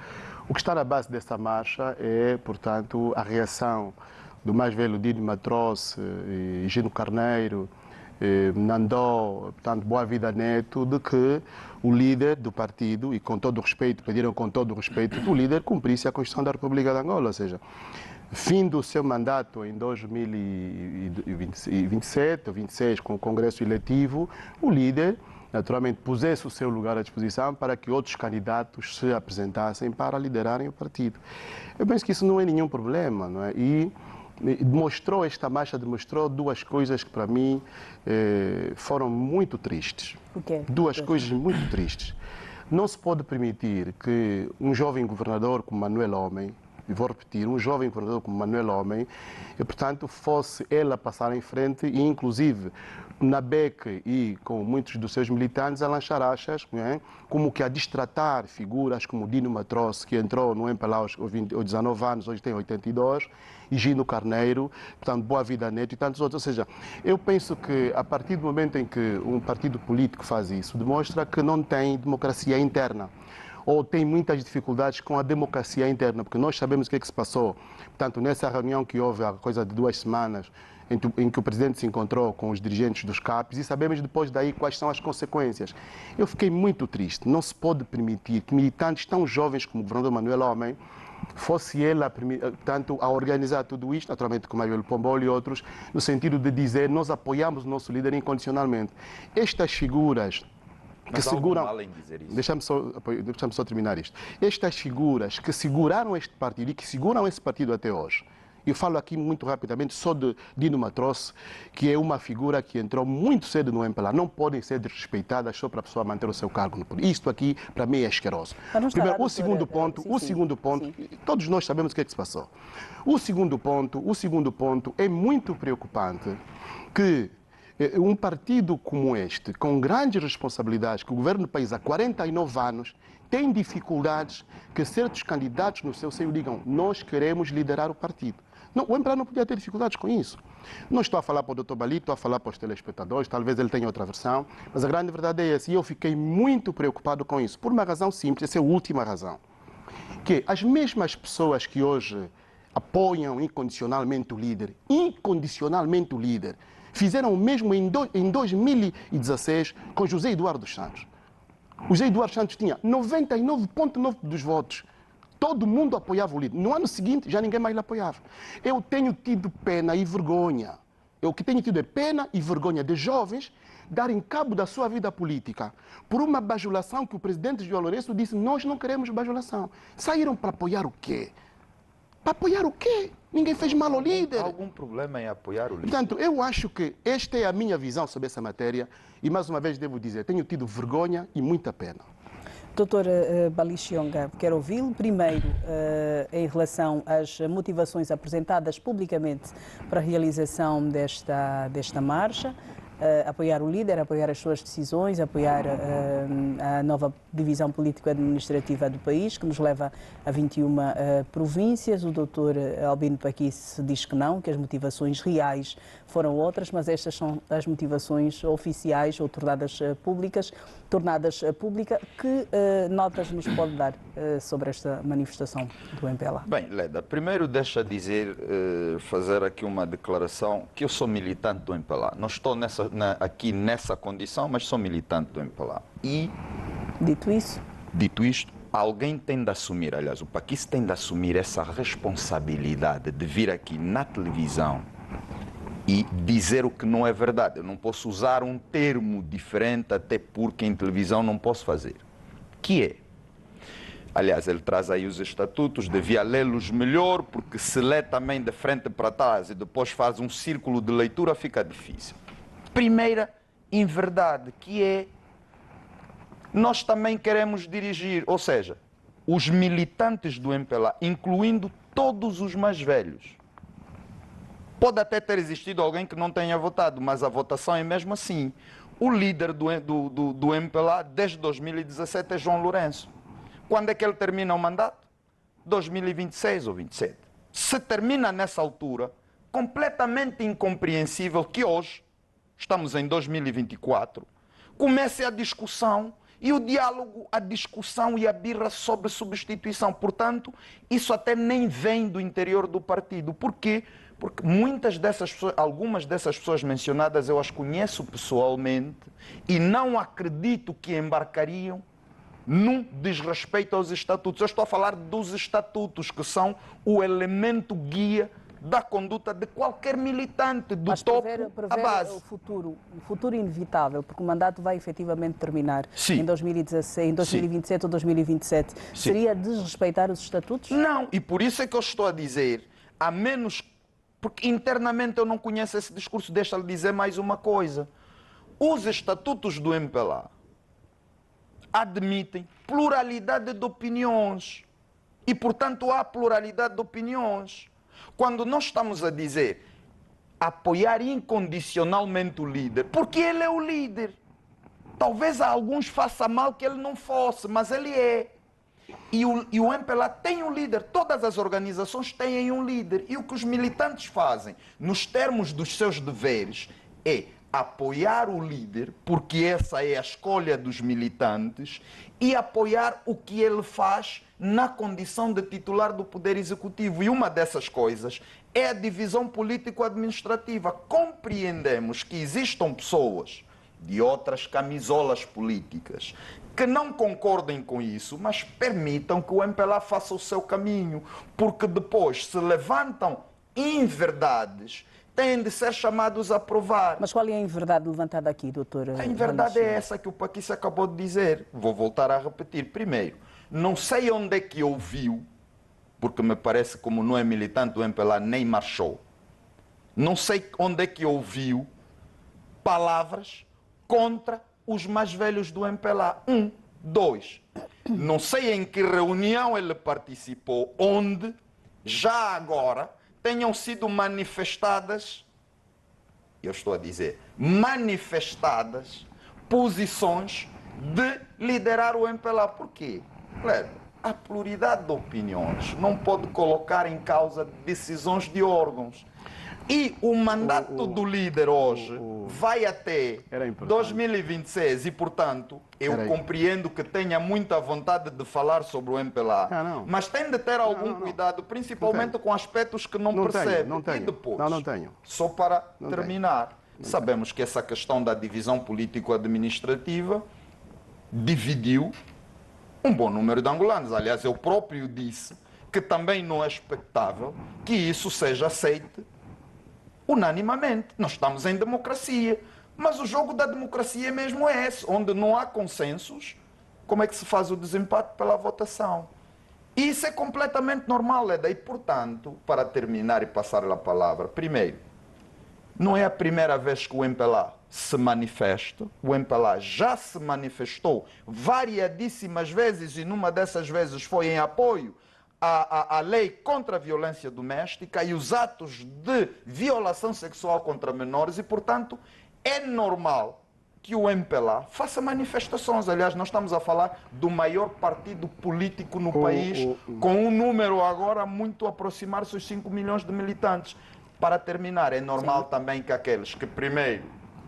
O que está na base desta marcha é, portanto, a reação do mais velho Dino Matroce, Gino Carneiro, Nandó, portanto, Boa Vida Neto, de que o líder do partido, e com todo o respeito, pediram com todo o respeito, que o líder cumprisse a Constituição da República de Angola, ou seja, fim do seu mandato em 2027 ou 26, com o Congresso Eletivo, o líder, naturalmente, pusesse o seu lugar à disposição para que outros candidatos se apresentassem para liderarem o partido. Eu penso que isso não é nenhum problema, não é? E esta marcha demonstrou duas coisas que para mim foram muito tristes. O quê? Duas coisas muito tristes. Não se pode permitir que um jovem governador como Manuel Homem, e vou repetir, um jovem governador como Manuel Homem, e, portanto, fosse ele a passar em frente e, inclusive, na BEC e com muitos dos seus militantes a lançar achas, como que a distratar figuras como Dino Matroce, que entrou no MPLA aos 19 anos, hoje tem 82, e Gino Carneiro, portanto, Boa Vida Neto e tantos outros. Ou seja, eu penso que a partir do momento em que um partido político faz isso, demonstra que não tem democracia interna, ou tem muitas dificuldades com a democracia interna, porque nós sabemos o que é que se passou. Portanto, nessa reunião que houve há coisa de 2 semanas, em que o presidente se encontrou com os dirigentes dos CAPs, e sabemos depois daí quais são as consequências. Eu fiquei muito triste. Não se pode permitir que militantes tão jovens como o governador Manuel Homem fosse ele a organizar tudo isto, naturalmente com o Manuel Pombolo e outros, no sentido de dizer nós apoiamos o nosso líder incondicionalmente. Estas figuras que seguram... Deixa-me só terminar isto. Estas figuras que seguraram este partido e que seguram esse partido até hoje, Eu falo aqui muito rapidamente só de Dino Matroce, que é uma figura que entrou muito cedo no MPLA. Não podem ser desrespeitadas só para a pessoa manter o seu cargo no poder. Isto aqui, para mim, é asqueroso. Primeiro, o segundo ponto, todos nós sabemos o que é que se passou. O segundo ponto é muito preocupante que um partido como este, com grandes responsabilidades, que governa o país há 49 anos, tem dificuldades que certos candidatos no seu seio digam: nós queremos liderar o partido. Não, o MPLA não podia ter dificuldades com isso. Não estou a falar para o Dr. Balito, estou a falar para os telespectadores, talvez ele tenha outra versão, mas a grande verdade é essa, e eu fiquei muito preocupado com isso, por uma razão simples, essa é a última razão, que as mesmas pessoas que hoje apoiam incondicionalmente o líder, fizeram o mesmo em 2016 com José Eduardo Santos. O José Eduardo Santos tinha 99,9% dos votos. Todo mundo apoiava o líder. No ano seguinte, já ninguém mais lhe apoiava. Eu tenho tido pena e vergonha. O que tenho tido é pena e vergonha de jovens darem cabo da sua vida política por uma bajulação que o presidente João Lourenço disse: nós não queremos bajulação. Saíram para apoiar o quê? Para apoiar o quê? Ninguém fez mal ao líder. Algum problema em apoiar o líder? Portanto, eu acho que esta é a minha visão sobre essa matéria e, mais uma vez, devo dizer, tenho tido vergonha e muita pena. Doutor Balixionga, quero ouvi-lo primeiro em relação às motivações apresentadas publicamente para a realização desta marcha. Apoiar o líder, apoiar as suas decisões, apoiar a nova divisão político-administrativa do país, que nos leva a 21 províncias. O doutor Albino Paquice diz que não, que as motivações reais foram outras, mas estas são as motivações oficiais ou tornadas públicas. Que notas nos pode dar sobre esta manifestação do MPLA? Bem, Leda, primeiro deixa dizer, fazer aqui uma declaração, que eu sou militante do MPLA. Não estou aqui nessa condição, mas sou militante do MPLA. E, dito isto, alguém tem de assumir, aliás, o Paquice tem de assumir essa responsabilidade de vir aqui na televisão e dizer o que não é verdade. Eu não posso usar um termo diferente, até porque em televisão não posso fazer. Que é? Aliás, ele traz aí os estatutos, devia lê-los melhor, porque se lê também de frente para trás e depois faz um círculo de leitura, fica difícil. Primeira inverdade, que é: nós também queremos dirigir, ou seja, os militantes do MPLA, incluindo todos os mais velhos. Pode até ter existido alguém que não tenha votado, mas a votação é mesmo assim. O líder do MPLA desde 2017 é João Lourenço. Quando é que ele termina o mandato? 2026 ou 27. Se termina nessa altura, completamente incompreensível que hoje, estamos em 2024, comece a discussão e o diálogo, a discussão e a birra sobre substituição. Portanto, isso até nem vem do interior do partido. Por quê? Porque algumas dessas pessoas mencionadas eu as conheço pessoalmente e não acredito que embarcariam num desrespeito aos estatutos. Eu estou a falar dos estatutos, que são o elemento guia da conduta de qualquer militante, do topo à base. O futuro inevitável, porque o mandato vai efetivamente terminar em 2016, em 2027 ou 2027. Sim. Seria desrespeitar os estatutos? Não, e por isso é que eu estou a dizer, a menos... Porque internamente eu não conheço esse discurso. Deixa-lhe dizer mais uma coisa. Os estatutos do MPLA admitem pluralidade de opiniões. E, portanto, há pluralidade de opiniões. Quando nós estamos a dizer apoiar incondicionalmente o líder, porque ele é o líder. Talvez a alguns faça mal que ele não fosse, mas ele é. E o MPLA tem um líder, todas as organizações têm um líder. E o que os militantes fazem, nos termos dos seus deveres, é apoiar o líder, porque essa é a escolha dos militantes, e apoiar o que ele faz na condição de titular do Poder Executivo. E uma dessas coisas é a divisão político-administrativa. Compreendemos que existam pessoas de outras camisolas políticas que não concordem com isso, mas permitam que o MPLA faça o seu caminho, porque depois se levantam inverdades, têm de ser chamados a provar. Mas qual é a inverdade levantada aqui, doutor? A inverdade é essa que o Paquice acabou de dizer. Vou voltar a repetir. Primeiro, não sei onde é que ouviu porque me parece como não é militante do MPLA, nem marchou. Não sei onde é que ouviu palavras contra os mais velhos do MPLA. 1, 2. Não sei em que reunião ele participou, onde, já agora, tenham sido manifestadas, eu estou a dizer, manifestadas posições de liderar o MPLA. Por quê? Claro, a pluralidade de opiniões não pode colocar em causa decisões de órgãos. E o mandato do líder hoje vai até 2026 e, portanto, eu compreendo que tenha muita vontade de falar sobre o MPLA, mas tem de ter algum cuidado, principalmente com aspectos que não percebe. Não tenho. E depois, não tenho. Só para terminar, sabemos que essa questão da divisão político-administrativa dividiu um bom número de angolanos. Aliás, eu próprio disse que também não é expectável que isso seja aceito unanimamente. Nós estamos em democracia, mas o jogo da democracia é mesmo esse, onde não há consensos. Como é que se faz o desempate? Pela votação. E isso é completamente normal, Leda. E, portanto, para terminar e passar a palavra, primeiro, não é a primeira vez que o MPLA se manifesta. O MPLA já se manifestou variadíssimas vezes e numa dessas vezes foi em apoio à lei contra a violência doméstica e os atos de violação sexual contra menores e, portanto, é normal que o MPLA faça manifestações. Aliás, nós estamos a falar do maior partido político no país, com um número agora muito aproximar-se dos 5 milhões de militantes. Para terminar, é normal também que aqueles que primeiro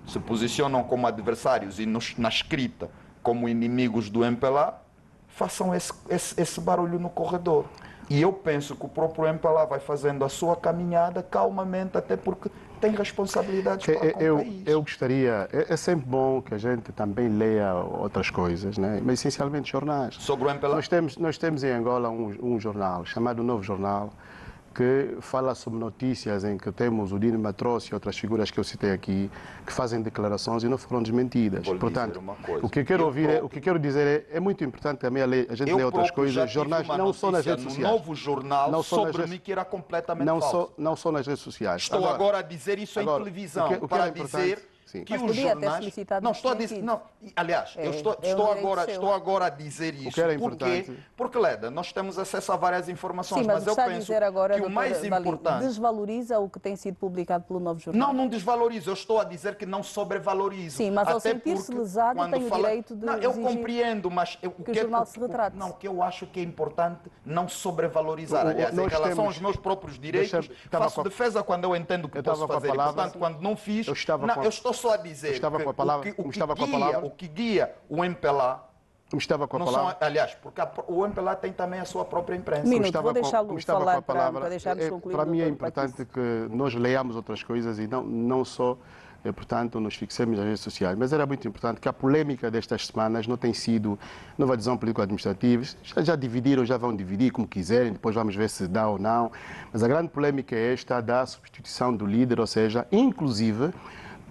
se posicionam como adversários e na escrita como inimigos do MPLA façam esse barulho no corredor. E eu penso que o próprio MPLA vai fazendo a sua caminhada calmamente, até porque tem responsabilidades para com o país. Eu gostaria, é sempre bom que a gente também leia outras coisas, né? Mas essencialmente jornais. Sobre o MPLA? Nós temos em Angola um jornal chamado Novo Jornal, que fala sobre notícias em que temos o Dino Matros e outras figuras que eu citei aqui, que fazem declarações e não foram desmentidas. Portanto, o que eu quero dizer é muito importante também a gente ler outras coisas. Jornais não só nas redes sociais. Novo Jornal não sobre mim que era completamente falso. Não só nas redes sociais. Estou agora a dizer isso em televisão para dizer que os jornais... Não, estou a dizer... Não, aliás, eu estou agora a dizer isso. Porque, Leda, nós temos acesso a várias informações, sim, mas eu penso que o mais importante... Desvaloriza o que tem sido publicado pelo Novo Jornal? Não desvaloriza. Eu estou a dizer que não sobrevaloriza. Sim, mas ao sentir-se lesado tem o direito de eu compreendo, mas... que o jornal se retrate. Não, o que eu acho que é importante não sobrevalorizar. Aliás, em relação aos meus próprios direitos, faço defesa quando eu entendo que posso fazer. Portanto, quando não fiz... Eu estou só a dizer o que guia o MPLA. Aliás, porque o MPLA tem também a sua própria imprensa. Vou deixá-lo falar para deixarmos concluir. Para mim é importante que nós leamos outras coisas e não só, portanto, nos fixemos nas redes sociais. Mas era muito importante que a polêmica destas semanas não tem sido nova divisão político-administrativa. Já dividiram, já vão dividir como quiserem, depois vamos ver se dá ou não. Mas a grande polêmica é esta da substituição do líder, ou seja, inclusive...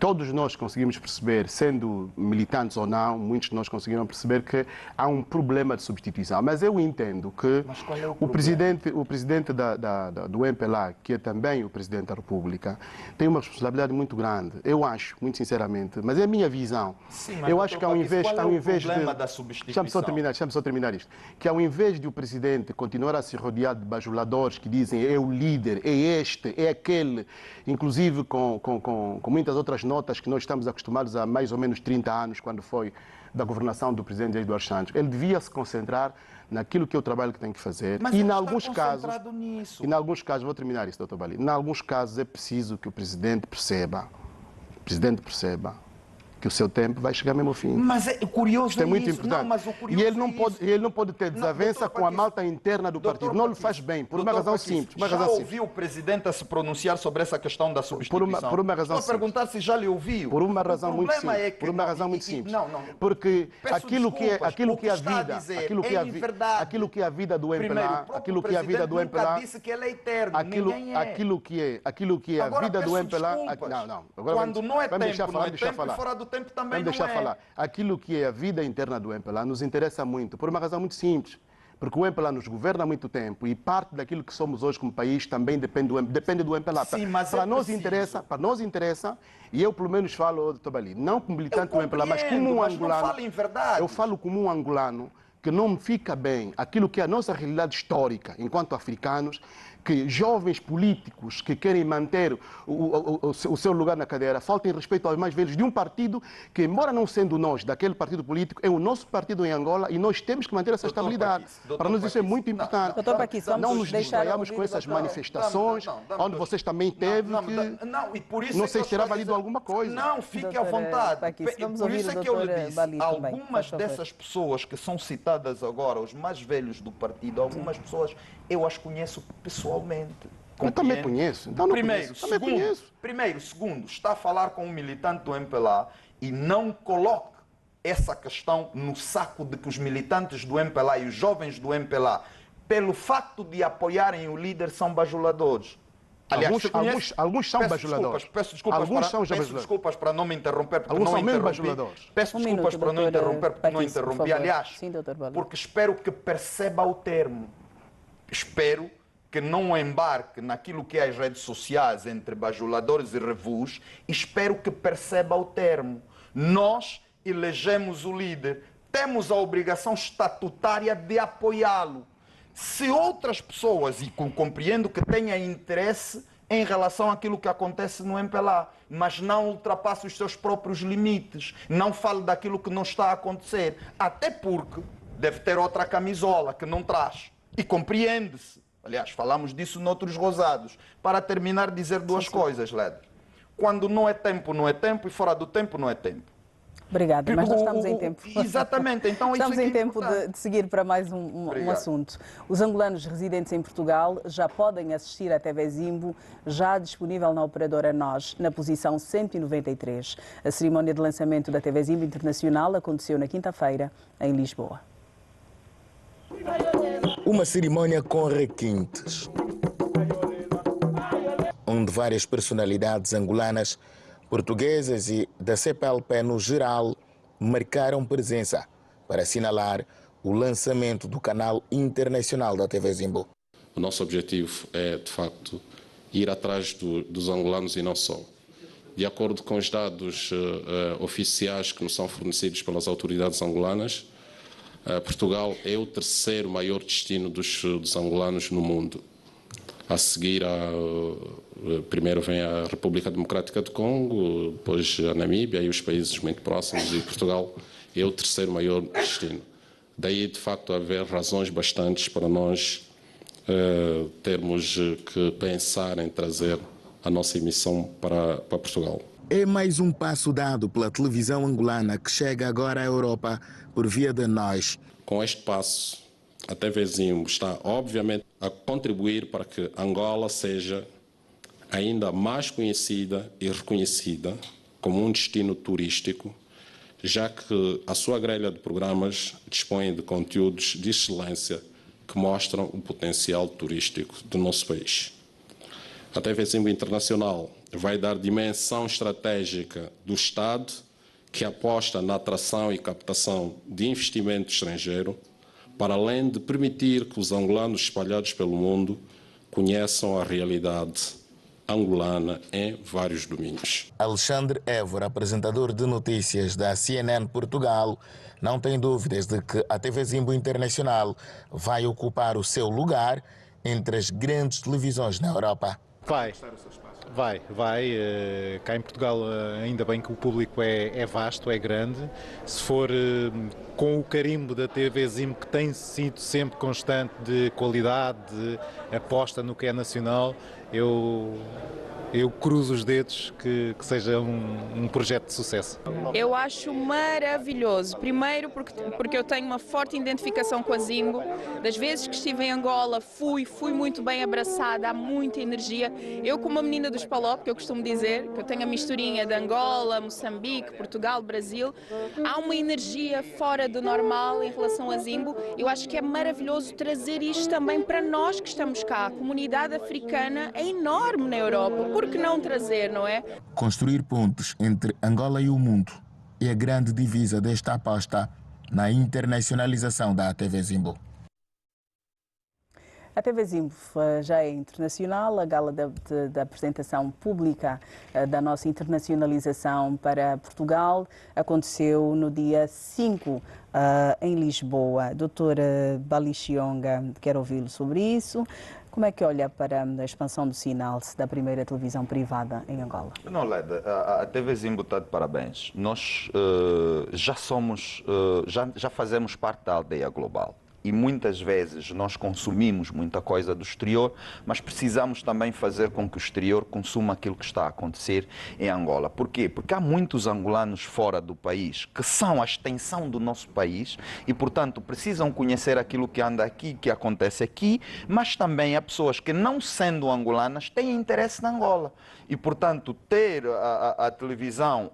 Todos nós conseguimos perceber, sendo militantes ou não, muitos de nós conseguiram perceber que há um problema de substituição. Mas eu entendo que o presidente do MPLA, que é também o presidente da República, tem uma responsabilidade muito grande. Eu acho, muito sinceramente, mas é a minha visão. Sim, mas eu acho que ao invés da substituição? Deixa-me só terminar isto. Que ao invés de o presidente continuar a se rodear de bajuladores que dizem é o líder, é este, é aquele, inclusive com muitas outras notas que nós estamos acostumados há mais ou menos 30 anos, quando foi da governação do presidente Eduardo Santos. Ele devia se concentrar naquilo que é o trabalho que tem que fazer. Mas e em alguns casos, vou terminar isso, Dr. Bali, em alguns casos é preciso que o presidente perceba que o seu tempo vai chegar mesmo ao fim. Mas é curioso. Isto é muito importante. E ele não pode ter desavença com a malta interna do partido. Não lhe faz bem, por uma razão simples. Já ouviu o presidente a se pronunciar sobre essa questão da substituição? Por uma razão simples. Estou a perguntar se já lhe ouviu. Por uma razão muito simples. Porque aquilo que é a vida do MPLA, aquilo que é a vida do MPLA, disse que ele é eterno. aquilo que é a vida do MPLA, quando não é tempo, fora do tempo também não é. Aquilo que é a vida interna do MPLA nos interessa muito, por uma razão muito simples. porque o MPLA nos governa há muito tempo e parte daquilo que somos hoje como país também depende do MPLA. Sim, mas para nós interessa, e eu pelo menos falo, Dr. Bali, não como militante do MPLA, mas como um angolano. Não falo em verdade. Eu falo como um angolano que não fica bem aquilo que é a nossa realidade histórica enquanto africanos, que jovens políticos que querem manter o seu lugar na cadeira faltem respeito aos mais velhos de um partido que, embora não sendo nós daquele partido político, é o nosso partido em Angola e nós temos que manter essa estabilidade. Para nós isso é muito importante. Não nos distraiamos com essas manifestações, onde vocês também teve que... Não sei se terá valido alguma coisa. Não, fique à vontade. Por isso é que eu lhe disse, algumas dessas pessoas que são citadas agora, os mais velhos do partido, algumas pessoas eu as conheço pessoalmente. Eu também conheço. Então Segundo, está a falar com um militante do MPLA e não coloque essa questão no saco de que os militantes do MPLA e os jovens do MPLA, pelo facto de apoiarem o líder, são bajuladores. Aliás, alguns são bajuladores. Peço desculpas para não me interromper, porque alguns não são mesmo interrompi. bajuladores. Peço desculpas para não interromper, porque não interrompi. Aliás, porque espero que perceba o termo. Espero que não embarque naquilo que é as redes sociais entre bajuladores e revus. Espero que perceba o termo. Nós elegemos o líder. Temos a obrigação estatutária de apoiá-lo. Se outras pessoas, e compreendo que tenha interesse em relação àquilo que acontece no MPLA, mas não ultrapasse os seus próprios limites, não fale daquilo que não está a acontecer, até porque deve ter outra camisola que não traz. E compreende-se. Aliás, falamos disso noutros rosados. Para terminar, dizer duas coisas, Leder. Quando não é tempo e fora do tempo não é tempo. Obrigada, mas nós estamos em tempo. Exatamente. Então, estamos em tempo de seguir para mais um assunto. Os angolanos residentes em Portugal já podem assistir à TV Zimbo, já disponível na operadora NOS, na posição 193. A cerimónia de lançamento da TV Zimbo Internacional aconteceu na quinta-feira, em Lisboa. Uma cerimónia com requintes, onde várias personalidades angolanas, portuguesas e da CPLP no geral marcaram presença para assinalar o lançamento do canal internacional da TV Zimbo. O nosso objetivo é, de facto, ir atrás dos angolanos e não só. De acordo com os dados oficiais que nos são fornecidos pelas autoridades angolanas, Portugal é o terceiro maior destino dos angolanos no mundo. A seguir, primeiro vem a República Democrática do Congo, depois a Namíbia e os países muito próximos, e Portugal é o terceiro maior destino. Daí, de facto, haver razões bastantes para nós termos que pensar em trazer a nossa emissão para Portugal. É mais um passo dado pela televisão angolana que chega agora à Europa por via da NOS. Com este passo, a TV Zimbo está, obviamente, a contribuir para que Angola seja ainda mais conhecida e reconhecida como um destino turístico, já que a sua grelha de programas dispõe de conteúdos de excelência que mostram o potencial turístico do nosso país. A TV Zimbo Internacional vai dar dimensão estratégica do Estado, que aposta na atração e captação de investimento estrangeiro, para além de permitir que os angolanos espalhados pelo mundo conheçam a realidade angolana em vários domínios. Alexandre Évora, apresentador de notícias da CNN Portugal, não tem dúvidas de que a TV Zimbo Internacional vai ocupar o seu lugar entre as grandes televisões na Europa. Vai. Cá em Portugal, ainda bem que o público é vasto, é grande. Se for com o carimbo da TV Zimbo, que tem sido sempre constante de qualidade, de aposta no que é nacional, eu cruzo os dedos que seja um projeto de sucesso. Eu acho maravilhoso. Primeiro porque eu tenho uma forte identificação com a Zimbo. Das vezes que estive em Angola, fui muito bem abraçada, há muita energia. Eu, como uma menina dos Palop, que eu costumo dizer, que eu tenho a misturinha de Angola, Moçambique, Portugal, Brasil, há uma energia fora do normal em relação a Zimbo. Eu acho que é maravilhoso trazer isto também para nós que estamos cá. A comunidade africana é enorme na Europa. Por que não trazer, não é? Construir pontes entre Angola e o mundo é a grande divisa desta aposta na internacionalização da TV Zimbo. A TV Zimbo já é internacional. A gala da apresentação pública da nossa internacionalização para Portugal aconteceu no dia 5 em Lisboa. Doutora Balixionga, quero ouvi-lo sobre isso. Como é que olha para a expansão do sinal da primeira televisão privada em Angola? Não, Leda, a TV Zimbo está de parabéns. Nós já fazemos parte da aldeia global. E muitas vezes nós consumimos muita coisa do exterior, mas precisamos também fazer com que o exterior consuma aquilo que está a acontecer em Angola. Por quê? Porque há muitos angolanos fora do país que são a extensão do nosso país e, portanto, precisam conhecer aquilo que anda aqui, que acontece aqui, mas também há pessoas que, não sendo angolanas, têm interesse na Angola. E, portanto, ter a televisão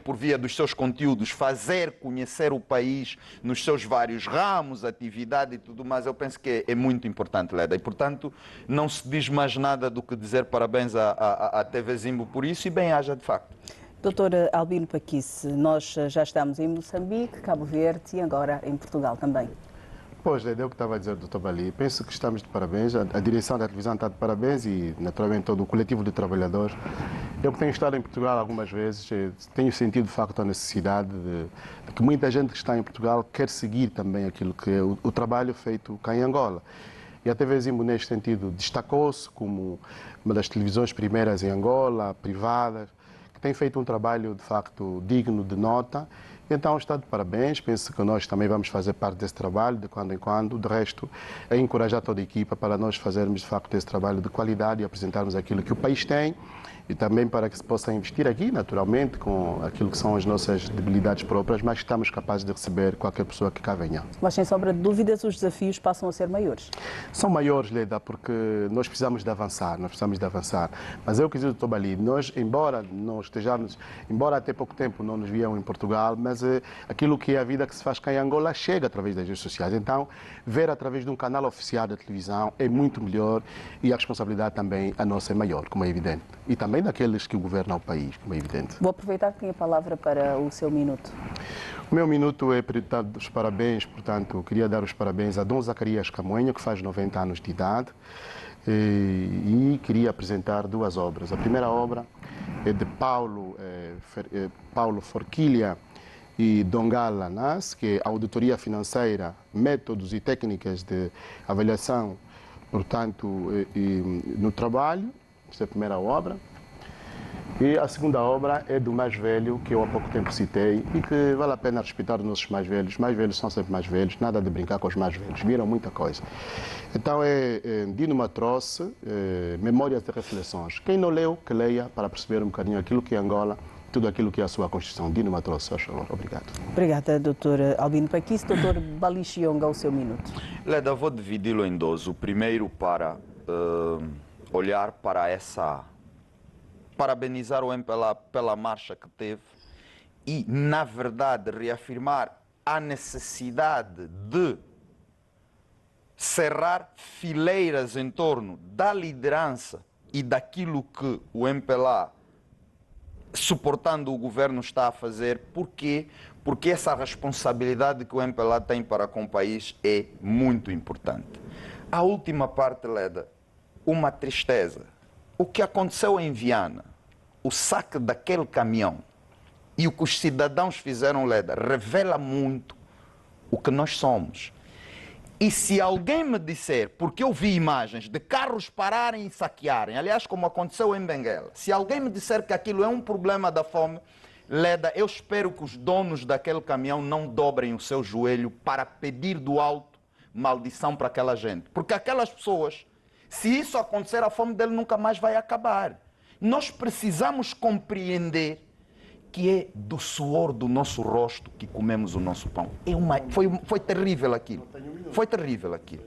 por via dos seus conteúdos, fazer conhecer o país nos seus vários ramos, atividade e tudo mais, eu penso que é muito importante, Leda. E, portanto, não se diz mais nada do que dizer parabéns à TV Zimbo por isso e bem-aja de facto. Doutor Albino Paquice, nós já estamos em Moçambique, Cabo Verde e agora em Portugal também. Pois, é o que estava a dizer o Dr. Bali. Penso que estamos de parabéns, a direção da televisão está de parabéns e, naturalmente, todo o coletivo de trabalhadores. Eu que tenho estado em Portugal algumas vezes, tenho sentido, de facto, a necessidade de que muita gente que está em Portugal quer seguir também aquilo que é o trabalho feito cá em Angola. E a TV Zimbo, neste sentido, destacou-se como uma das televisões primeiras em Angola, privadas, que tem feito um trabalho, de facto, digno de nota. Então, está de parabéns, penso que nós também vamos fazer parte desse trabalho, de quando em quando. De resto, é encorajar toda a equipa para nós fazermos, de facto, esse trabalho de qualidade e apresentarmos aquilo que o país tem e também para que se possa investir aqui, naturalmente, com aquilo que são as nossas debilidades próprias, mas estamos capazes de receber qualquer pessoa que cá venha. Mas, sem sombra de dúvidas, os desafios passam a ser maiores? São maiores, Leda, porque nós precisamos de avançar, Mas eu quis dizer, Dr. Bali, nós, embora até pouco tempo não nos viam em Portugal, mas aquilo que é a vida que se faz cá em Angola chega através das redes sociais. Então, ver através de um canal oficial da televisão é muito melhor e a responsabilidade também a nossa é maior, como é evidente. E também daqueles que governam o país, como é evidente. Vou aproveitar que tenho a palavra para o seu minuto. O meu minuto é para dar os parabéns, portanto, queria dar os parabéns a Dom Zacarias Camoenho, que faz 90 anos de idade, e queria apresentar duas obras. A primeira obra é de Paulo Forquilha e Dongala Nas, que é a Auditoria Financeira, Métodos e Técnicas de Avaliação, portanto, no trabalho. Esta é a primeira obra. E a segunda obra é do mais velho, que eu há pouco tempo citei, e que vale a pena respeitar os nossos mais velhos. Mais velhos são sempre mais velhos, nada de brincar com os mais velhos, viram muita coisa. Então é Dino Matroce, Memórias e Reflexões. Quem não leu, que leia, para perceber um bocadinho aquilo que é Angola, tudo aquilo que é a sua Constituição. Dino Matroce, por favor. Obrigado. Obrigada, doutor Albino Paquice. Doutor Balixionga, o seu minuto. Leda, vou dividi-lo em dois. O primeiro para olhar para parabenizar o MPLA pela marcha que teve e, na verdade, reafirmar a necessidade de cerrar fileiras em torno da liderança e daquilo que o MPLA, suportando o governo, está a fazer. Por quê? Porque essa responsabilidade que o MPLA tem para com o país é muito importante. A última parte, Leda, uma tristeza. O que aconteceu em Viana, o saque daquele caminhão e o que os cidadãos fizeram, Leda, revela muito o que nós somos. E se alguém me disser, porque eu vi imagens de carros pararem e saquearem, aliás, como aconteceu em Benguela, se alguém me disser que aquilo é um problema da fome, Leda, eu espero que os donos daquele caminhão não dobrem o seu joelho para pedir do alto maldição para aquela gente. Porque aquelas pessoas, se isso acontecer, a fome dele nunca mais vai acabar. Nós precisamos compreender que é do suor do nosso rosto que comemos o nosso pão. Foi terrível aquilo. Foi terrível aquilo.